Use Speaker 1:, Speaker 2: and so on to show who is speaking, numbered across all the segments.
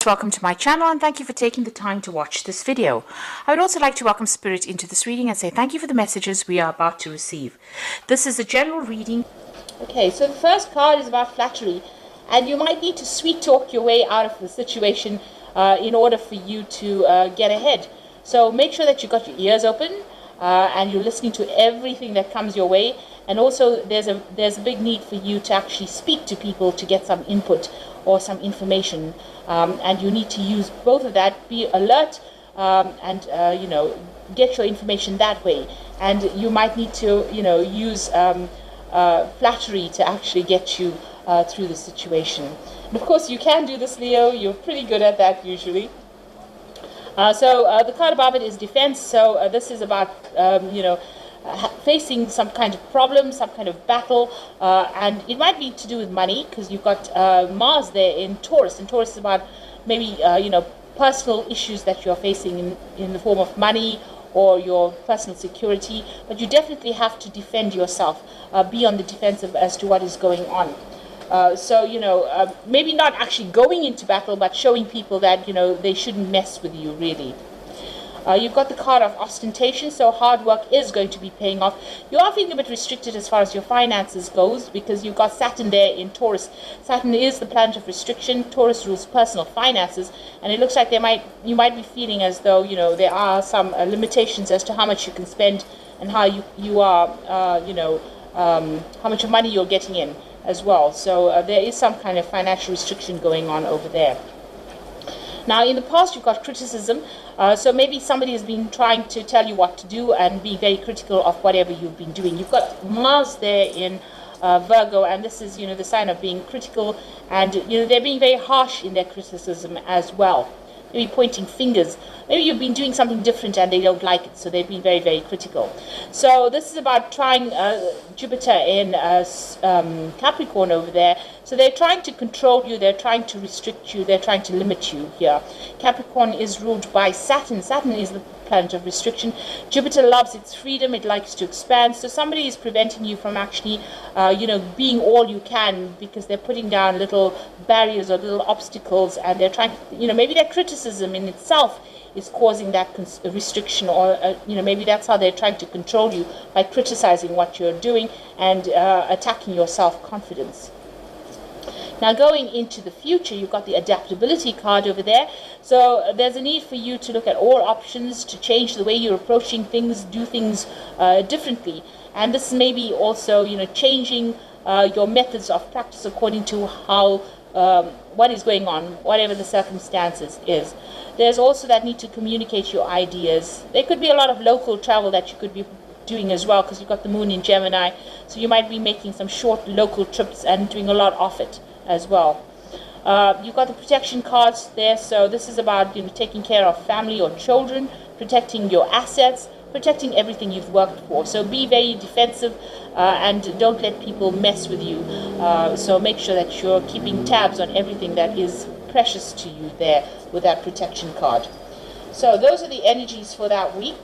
Speaker 1: Welcome to my channel and thank you for taking the time to watch this video. I would also like to welcome Spirit into this reading and say thank you for the messages we are about to receive. This is a general reading.
Speaker 2: Okay, so the first card is about flattery, and you might need to sweet talk your way out of the situation in order for you to get ahead. So make sure that you've got your ears open and you're listening to everything that comes your way. And also there's a big need for you to actually speak to people to get some input or some information, and you need to use both of that. Be alert and get your information that way. And you might need to use flattery to actually get you through the situation. And of course you can do this, Leo. You're pretty good at that usually. So the card above it is defense. So this is about facing some kind of problem, some kind of battle, and it might be to do with money, because you've got Mars there in Taurus, and Taurus is about maybe personal issues that you're facing in the form of money or your personal security. But you definitely have to defend yourself, be on the defensive as to what is going on. Maybe not actually going into battle, but showing people that they shouldn't mess with you, really. You've got the card of ostentation, so hard work is going to be paying off. You are feeling a bit restricted as far as your finances goes, because you've got Saturn there in Taurus. Saturn is the planet of restriction. Taurus rules personal finances, and it looks like you might be feeling as though there are some limitations as to how much you can spend and how how much money you're getting in as well. So there is some kind of financial restriction going on over there. Now, in the past, you've got criticism. So maybe somebody has been trying to tell you what to do and be very critical of whatever you've been doing. You've got Mars there in Virgo, and this is, the sign of being critical. And, they're being very harsh in their criticism as well. Maybe pointing fingers. Maybe you've been doing something different and they don't like it, so they've been very, very critical. So this is about trying Jupiter in Capricorn over there. So they're trying to control you, they're trying to restrict you, they're trying to limit you here. Capricorn is ruled by Saturn. Saturn is the planet of restriction. Jupiter loves its freedom, it likes to expand. So somebody is preventing you from actually, being all you can, because they're putting down little barriers or little obstacles, and they're trying, maybe their criticism in itself is causing that restriction, or maybe that's how they're trying to control you, by criticizing what you're doing and attacking your self-confidence. Now, going into the future, you've got the adaptability card over there. So there's a need for you to look at all options, to change the way you're approaching things, do things differently. And this may be also, changing your methods of practice according to how what is going on, whatever the circumstances is. There's also that need to communicate your ideas. There could be a lot of local travel that you could be doing as well, because you've got the moon in Gemini. So you might be making some short local trips and doing a lot of it as well. You've got the protection cards there. So this is about taking care of family or children, protecting your assets, protecting everything you've worked for. So be very defensive and don't let people mess with you. So make sure that you're keeping tabs on everything that is precious to you there with that protection card. So those are the energies for that week.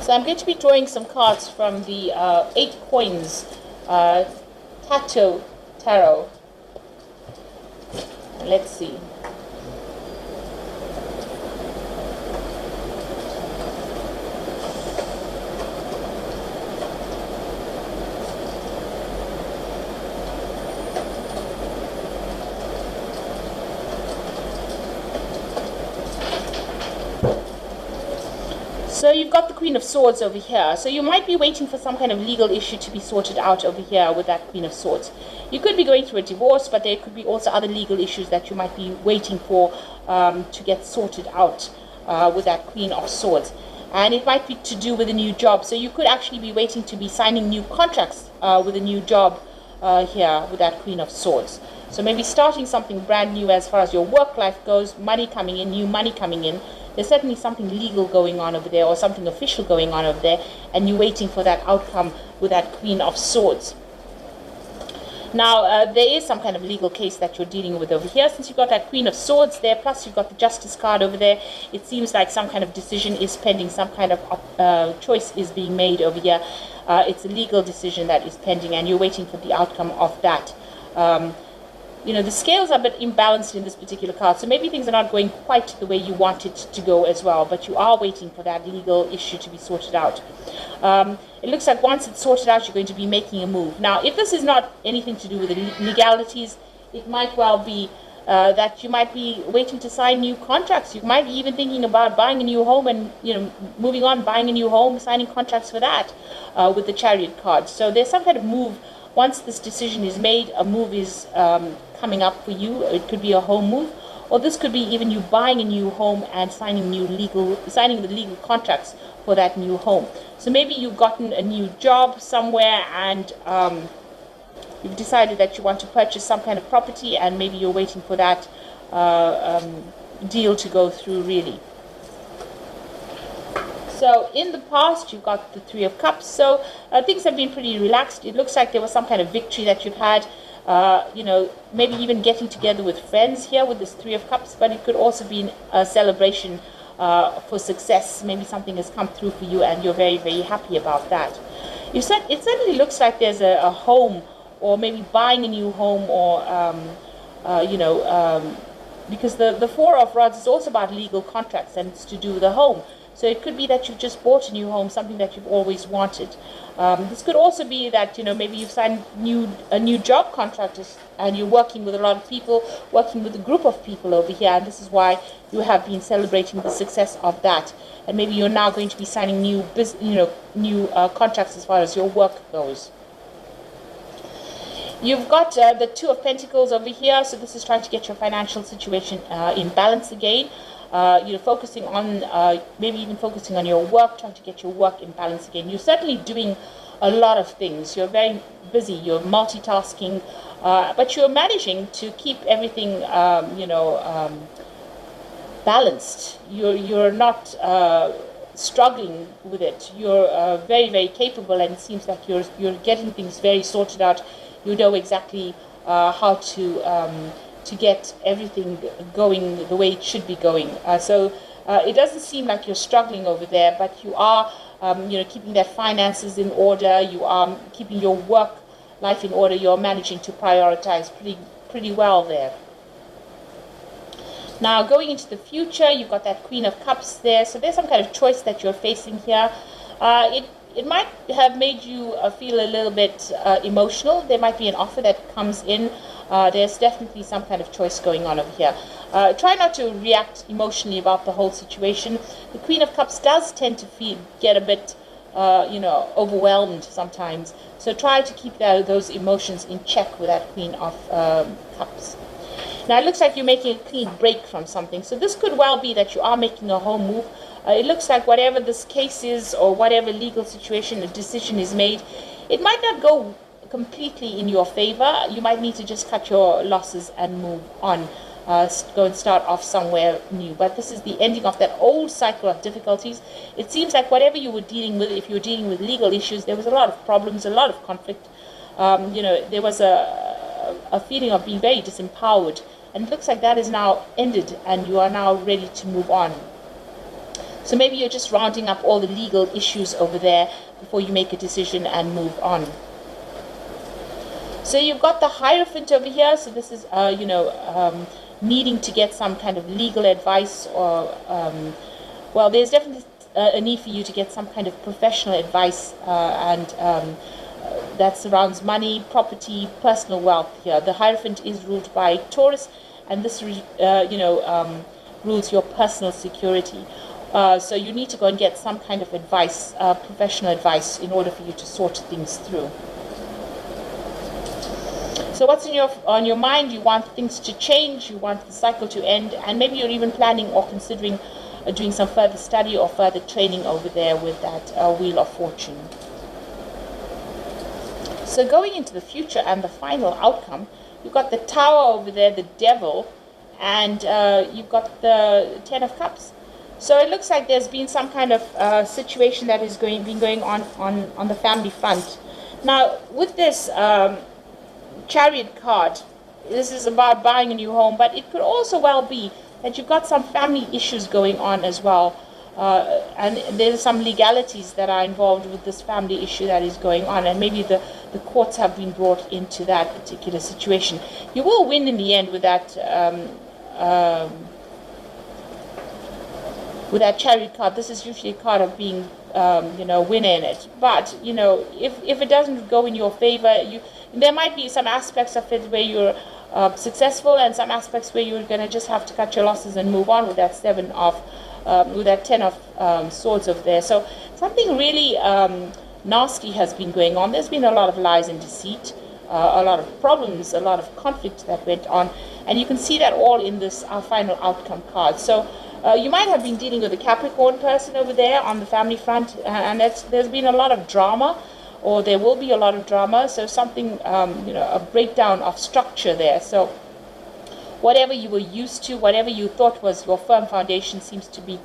Speaker 2: So I'm going to be drawing some cards from the 8 Coins Tarot. Let's see. So you've got the Queen of Swords over here. So you might be waiting for some kind of legal issue to be sorted out over here with that Queen of Swords. You could be going through a divorce, but there could be also other legal issues that you might be waiting for to get sorted out with that Queen of Swords. And it might be to do with a new job. So you could actually be waiting to be signing new contracts with a new job here with that Queen of Swords. So maybe starting something brand new as far as your work life goes, money coming in, new money coming in. There's certainly something legal going on over there, or something official going on over there, and you're waiting for that outcome with that Queen of Swords. Now, there is some kind of legal case that you're dealing with over here. Since you've got that Queen of Swords there, plus you've got the Justice card over there, it seems like some kind of decision is pending, some kind of choice is being made over here. It's a legal decision that is pending, and you're waiting for the outcome of that. You know, the scales are a bit imbalanced in this particular card, so maybe things are not going quite the way you want it to go as well, but you are waiting for that legal issue to be sorted out. It looks like once it's sorted out, you're going to be making a move. Now, if this is not anything to do with the legalities, it might well be that you might be waiting to sign new contracts. You might be even thinking about buying a new home and, you know, moving on, buying a new home, signing contracts for that with the Chariot card. So there's some kind of move. Once this decision is made, a move is coming up for you. It could be a home move, or this could be even you buying a new home and signing the legal contracts for that new home. So maybe you've gotten a new job somewhere, and you've decided that you want to purchase some kind of property, and maybe you're waiting for that deal to go through, really. So in the past, you've got the Three of Cups. So things have been pretty relaxed. It looks like there was some kind of victory that you've had. You know, maybe even getting together with friends here with this Three of Cups. But it could also be a celebration for success. Maybe something has come through for you, and you're very, very happy about that. It certainly looks like there's a home, or maybe buying a new home, or you know, because the Four of Rods is also about legal contracts, and it's to do with a home. So it could be that you've just bought a new home, something that you've always wanted. This could also be that, you know, maybe you've signed a new job contract, and you're working with a lot of people, working with a group of people over here, and this is why you have been celebrating the success of that. And maybe you're now going to be signing new contracts as far as your work goes. You've got the Two of Pentacles over here, so this is trying to get your financial situation in balance again. You know, focusing on, maybe even focusing on your work, trying to get your work in balance again. You're certainly doing a lot of things. You're very busy. You're multitasking, but you're managing to keep everything, you know, balanced. You're not struggling with it. You're very, very capable, and it seems like you're getting things very sorted out. You know exactly how to get everything going the way it should be going. So it doesn't seem like you're struggling over there, but you are, you know, keeping that finances in order. You are keeping your work life in order. You're managing to prioritize pretty well there. Now, going into the future, you've got that Queen of Cups there. So there's some kind of choice that you're facing here. It might have made you feel a little bit emotional. There might be an offer that comes in. There's definitely some kind of choice going on over here. Try not to react emotionally about the whole situation. The Queen of Cups does tend to get a bit, you know, overwhelmed sometimes. So try to keep those emotions in check with that Queen of Cups. Now, it looks like you're making a clean break from something. So this could well be that you are making a home move. It looks like whatever this case is, or whatever legal situation, a decision is made, it might not go completely in your favor. You might need to just cut your losses and move on. Go and start off somewhere new. But this is the ending of that old cycle of difficulties. It seems like whatever you were dealing with, if you were dealing with legal issues, there was a lot of problems, a lot of conflict. You know, there was a feeling of being very disempowered. And it looks like that is now ended, and you are now ready to move on. So maybe you're just rounding up all the legal issues over there before you make a decision and move on. So you've got the Hierophant over here. So this is, you know, needing to get some kind of legal advice, or, well, there's definitely a need for you to get some kind of professional advice, and that surrounds money, property, personal wealth here. The Hierophant is ruled by Taurus, and this, you know, rules your personal security. So you need to go and get some kind of advice, professional advice, in order for you to sort things through. So what's on your mind? You want things to change, you want the cycle to end, and maybe you're even planning or considering doing some further study or further training over there with that Wheel of Fortune. So going into the future and the final outcome, you've got the Tower over there, the Devil, and you've got the Ten of Cups. So it looks like there's been some kind of situation that is been going on the family front. Now, with this, Chariot card, this is about buying a new home, but it could also well be that you've got some family issues going on as well. And there's some legalities that are involved with this family issue that is going on, and maybe the courts have been brought into that particular situation. You will win in the end with that Chariot card. This is usually a card of being winner in it, but if it doesn't go in your favor, there might be some aspects of it where you're successful, and some aspects where you're going to just have to cut your losses and move on with that with that 10 of swords over there. So something really nasty has been going on. There's been a lot of lies and deceit, a lot of problems, a lot of conflict that went on, and you can see that all in this final outcome card. So you might have been dealing with a Capricorn person over there on the family front, and there's been a lot of drama, or there will be a lot of drama. So something, a breakdown of structure there. So whatever you were used to, whatever you thought was your firm foundation, seems to be,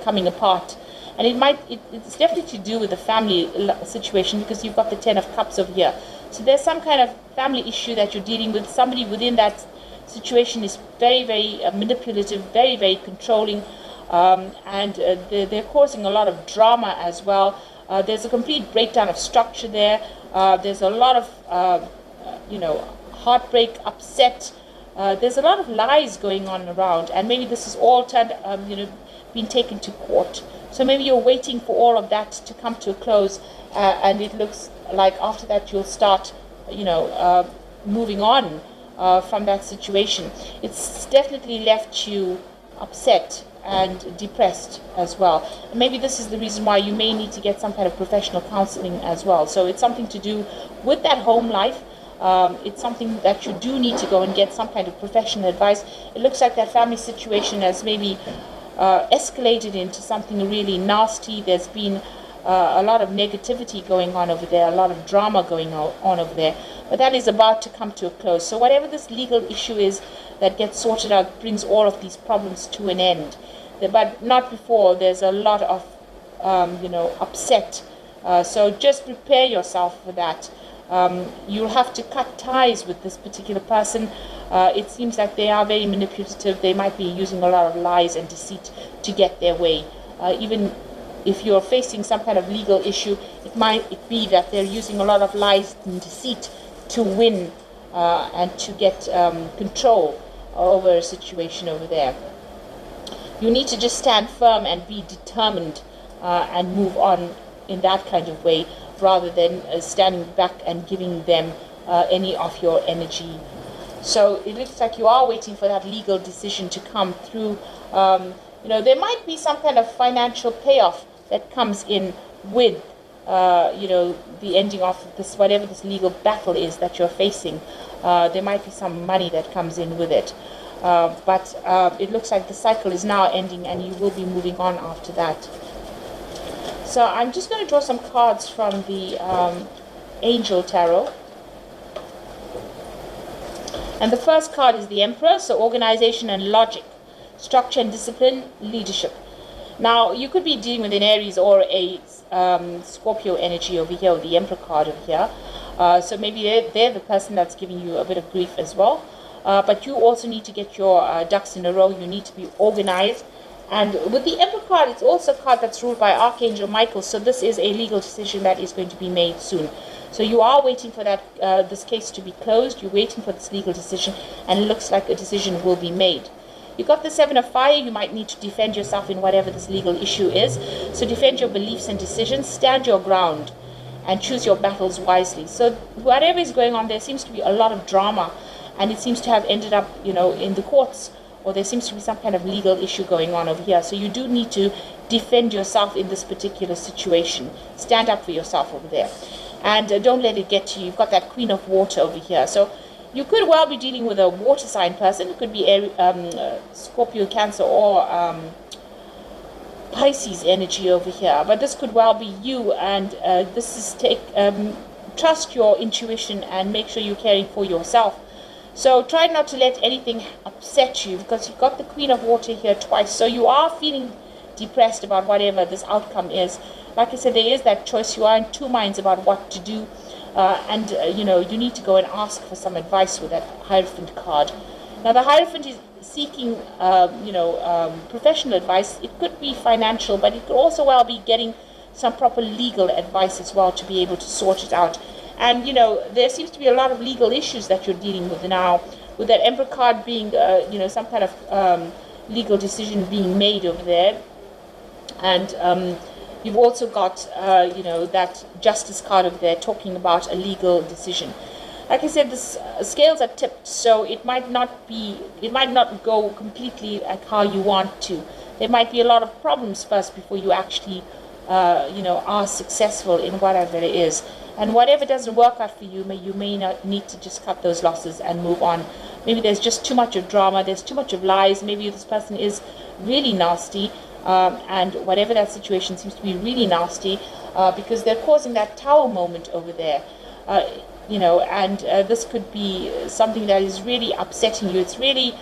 Speaker 2: coming apart. And it's definitely to do with the family situation, because you've got the 10 of Cups over here. So there's some kind of family issue that you're dealing with. Somebody within that situation is very, very manipulative, very, very controlling, and they're causing a lot of drama as well. There's a complete breakdown of structure there. There's a lot of, heartbreak, upset. There's a lot of lies going on around, and maybe this is all being taken to court. So maybe you're waiting for all of that to come to a close, and it looks like after that you'll start, moving on from that situation. It's definitely left you upset and depressed as well. And maybe this is the reason why you may need to get some kind of professional counseling as well. So it's something to do with that home life. It's something that you do need to go and get some kind of professional advice. It looks like that family situation has maybe escalated into something really nasty. There's been a lot of negativity going on over there, a lot of drama going on over there. But that is about to come to a close. So whatever this legal issue is that gets sorted out brings all of these problems to an end. But not before there's a lot of, upset. So just prepare yourself for that. You'll have to cut ties with this particular person. It seems like they are very manipulative. They might be using a lot of lies and deceit to get their way. Even if you're facing some kind of legal issue, it might be that they're using a lot of lies and deceit to win and to get control over a situation over there. You need to just stand firm and be determined and move on in that kind of way, rather than standing back and giving them any of your energy. So it looks like you are waiting for that legal decision to come through. There might be some kind of financial payoff that comes in with the ending of this, whatever this legal battle is that you're facing. There might be some money that comes in with it. But it looks like the cycle is now ending, and you will be moving on after that. So I'm just going to draw some cards from the Angel Tarot. And the first card is the Emperor, so organization and logic, structure and discipline, leadership. Now, you could be dealing with an Aries or a Scorpio energy over here, or the Emperor card over here. So maybe they're the person that's giving you a bit of grief as well. But you also need to get your ducks in a row. You need to be organized. And with the Emperor card, it's also a card that's ruled by Archangel Michael. So this is a legal decision that is going to be made soon. So you are waiting for that this case to be closed. You're waiting for this legal decision, and it looks like a decision will be made. You got the Seven of Fire. You might need to defend yourself in whatever this legal issue is. So defend your beliefs and decisions. Stand your ground and choose your battles wisely. So whatever is going on, there seems to be a lot of drama, and it seems to have ended up, in the courts, or there seems to be some kind of legal issue going on over here. So you do need to defend yourself in this particular situation. Stand up for yourself over there. And don't let it get to you. You've got that Queen of Water over here. So you could well be dealing with a water sign person. It could be Scorpio, Cancer, or Pisces energy over here. But this could well be you. And this is trust your intuition and make sure you're caring for yourself. So try not to let anything upset you, because you've got the Queen of Water here twice. So you are feeling depressed about whatever this outcome is. Like I said, there is that choice. You are in two minds about what to do. You know, you need to go and ask for some advice with that Hierophant card. Now, the Hierophant is seeking, professional advice. It could be financial, but it could also well be getting some proper legal advice as well to be able to sort it out. And, you know, there seems to be a lot of legal issues that you're dealing with now, with that Emperor card being, some kind of legal decision being made over there. And you've also got, that Justice card over there talking about a legal decision. Like I said, the scales are tipped, so it might not go completely like how you want to. There might be a lot of problems first before you actually, are successful in whatever it is. And whatever doesn't work out for you, you may not need to just cut those losses and move on. Maybe there's just too much of drama, there's too much of lies, maybe this person is really nasty, and whatever that situation seems to be really nasty, because they're causing that Tower moment over there. And this could be something that is really upsetting you. It's really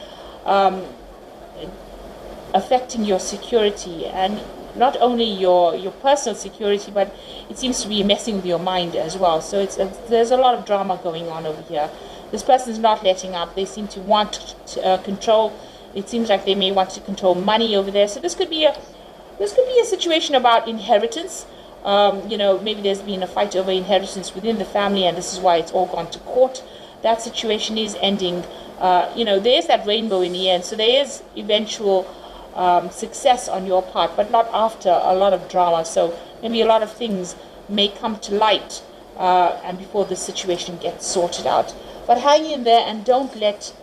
Speaker 2: affecting your security, and not only your personal security, but it seems to be messing with your mind as well. So there's a lot of drama going on over here. This person's not letting up. They seem to want control. It seems like they may want to control money over there. So this could be a situation about inheritance. Maybe there's been a fight over inheritance within the family, and this is why it's all gone to court. That situation is ending. There is that rainbow in the end, so there is eventual success on your part, but not after a lot of drama. So maybe a lot of things may come to light, and before the situation gets sorted out. But hang in there and don't let,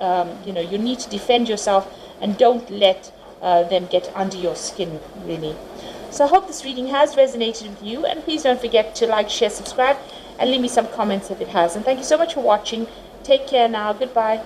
Speaker 2: you need to defend yourself, and don't let them get under your skin, really. So I hope this reading has resonated with you, and please don't forget to like, share, subscribe, and leave me some comments if it has. And thank you so much for watching. Take care now. Goodbye.